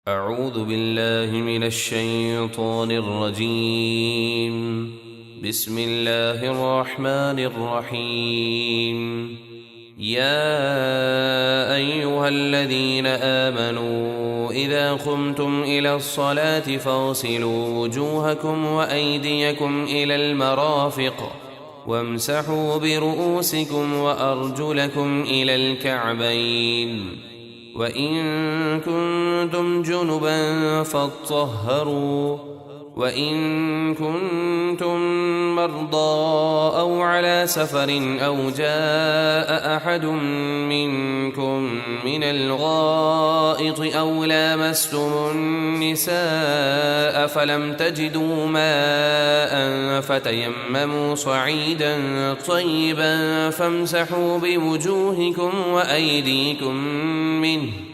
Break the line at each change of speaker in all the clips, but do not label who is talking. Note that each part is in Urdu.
اعوذ باللہ من الشیطان الرجیم بسم اللہ الرحمن الرحیم یا ایہا الذین آمنوا اذا قمتم الى الصلاة فاغسلوا وجوہکم وایدیکم الى المرافق وامسحوا برؤوسکم وارجلکم الى الكعبین وَإِن كُنتُمْ جُنُبًا فَاطَّهَّرُوا وَإِن كُنتُم مَّرْضَىٰ أَوْ عَلَىٰ سَفَرٍ أَوْ جَاءَ أَحَدٌ مِّنكُم مِّنَ الْغَائِطِ أَوْ لَامَسْتُمُ النِّسَاءَ فَلَمْ تَجِدُوا مَاءً فَتَيَمَّمُوا صَعِيدًا طَيِّبًا فَامْسَحُوا بِوُجُوهِكُمْ وَأَيْدِيكُم مِّنْهُ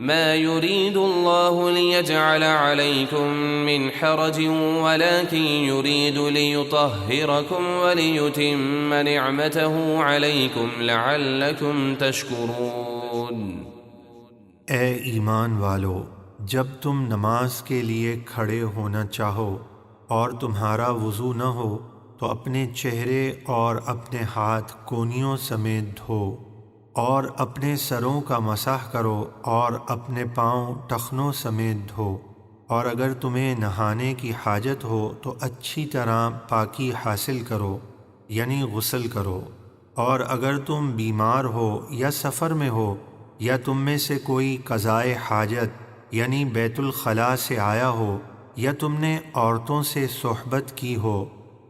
ما يريد الله ليجعل عليكم من حرج ولكن يريد ليطهركم وليتم نعمته عليكم لعلكم تشكرون۔
اے ایمان والو، جب تم نماز کے لیے کھڑے ہونا چاہو اور تمہارا وضو نہ ہو تو اپنے چہرے اور اپنے ہاتھ کونیوں سمیت دھو اور اپنے سروں کا مسح کرو اور اپنے پاؤں ٹخنوں سمیت دھو، اور اگر تمہیں نہانے کی حاجت ہو تو اچھی طرح پاکی حاصل کرو یعنی غسل کرو، اور اگر تم بیمار ہو یا سفر میں ہو یا تم میں سے کوئی قضائے حاجت یعنی بیت الخلاء سے آیا ہو یا تم نے عورتوں سے صحبت کی ہو،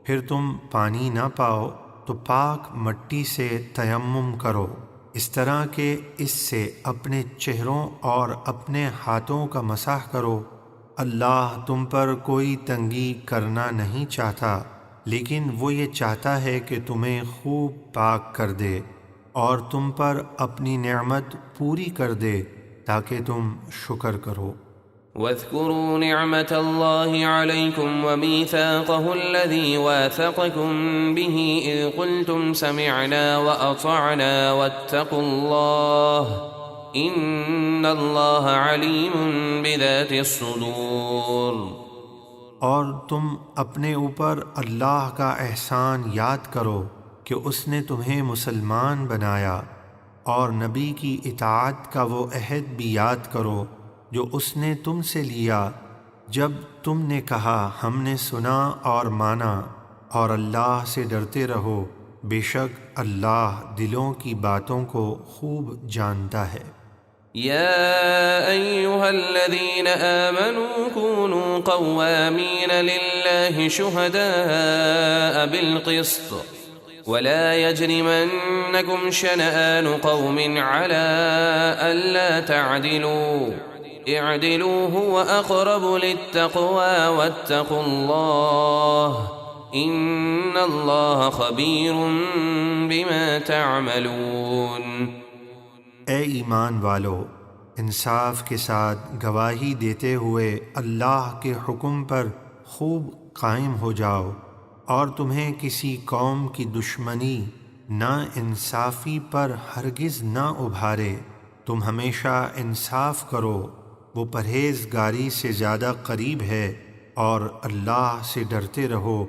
پھر تم پانی نہ پاؤ تو پاک مٹی سے تیمم کرو، اس طرح کہ اس سے اپنے چہروں اور اپنے ہاتھوں کا مسح کرو۔ اللہ تم پر کوئی تنگی کرنا نہیں چاہتا، لیکن وہ یہ چاہتا ہے کہ تمہیں خوب پاک کر دے اور تم پر اپنی نعمت پوری کر دے تاکہ تم شکر کرو۔
واذكروا نعمة الله عليكم وميثاقه الذي واثقكم به إذ قلتم سمعنا وأطعنا واتقوا الله إن الله عليم بذات الصدور۔
اور تم اپنے اوپر اللہ کا احسان یاد کرو کہ اس نے تمہیں مسلمان بنایا، اور نبی کی اطاعت کا وہ عہد بھی یاد کرو جو اس نے تم سے لیا جب تم نے کہا ہم نے سنا اور مانا، اور اللہ سے ڈرتے رہو، بے شک اللہ دلوں کی باتوں کو خوب جانتا ہے۔
يا أيها الذين آمنوا كونوا قوامين لله شهداء بالقسط ولا يجرمنكم شنآن قوم على ألا تعدلوا اعدلوا هو أقرب للتقوى واتقوا الله إن الله خبير بما تعملون۔
اے ایمان والو، انصاف کے ساتھ گواہی دیتے ہوئے اللہ کے حکم پر خوب قائم ہو جاؤ، اور تمہیں کسی قوم کی دشمنی نا انصافی پر ہرگز نہ ابھارے، تم ہمیشہ انصاف کرو، وہ پرہیزگاری سے زیادہ قریب ہے، اور اللہ سے ڈرتے رہو،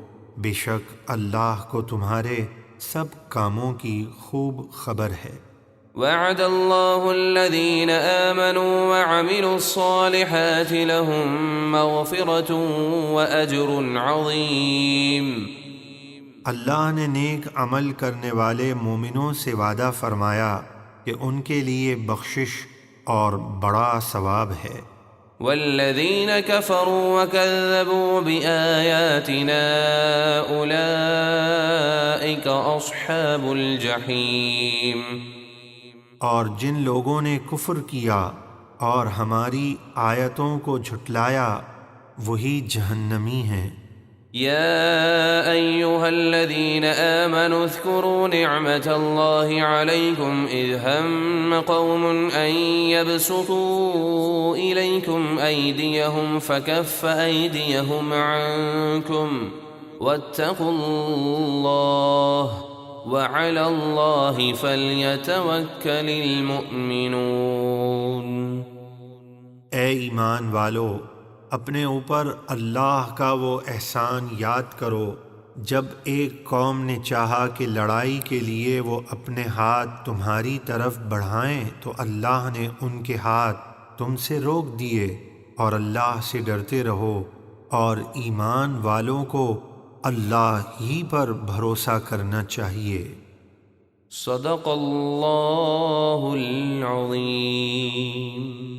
بے شک اللہ کو تمہارے سب کاموں کی خوب خبر ہے۔
وعد الله الذين آمنوا وعملوا الصالحات لهم مغفرة وأجر عظيم۔
اللہ نے نیک عمل کرنے والے مومنوں سے وعدہ فرمایا کہ ان کے لیے بخشش اور بڑا ثواب ہے۔
والذين كفروا وكذبوا بآياتنا أولئك أصحاب الجحيم۔
اور جن لوگوں نے کفر کیا اور ہماری آیتوں کو جھٹلایا وہی جہنمی ہیں۔
يا أيها الذين آمنوا اذكروا نعمة الله عليكم إذ هم قوم أن يبسطوا إليكم أيديهم فكف أيديهم عنكم واتقوا الله وعلى الله فليتوكل المؤمنون۔
اے ایمان والو، اپنے اوپر اللہ کا وہ احسان یاد کرو جب ایک قوم نے چاہا کہ لڑائی کے لیے وہ اپنے ہاتھ تمہاری طرف بڑھائیں تو اللہ نے ان کے ہاتھ تم سے روک دیے، اور اللہ سے ڈرتے رہو، اور ایمان والوں کو اللہ ہی پر بھروسہ کرنا چاہیے۔
صدق اللہ العظیم۔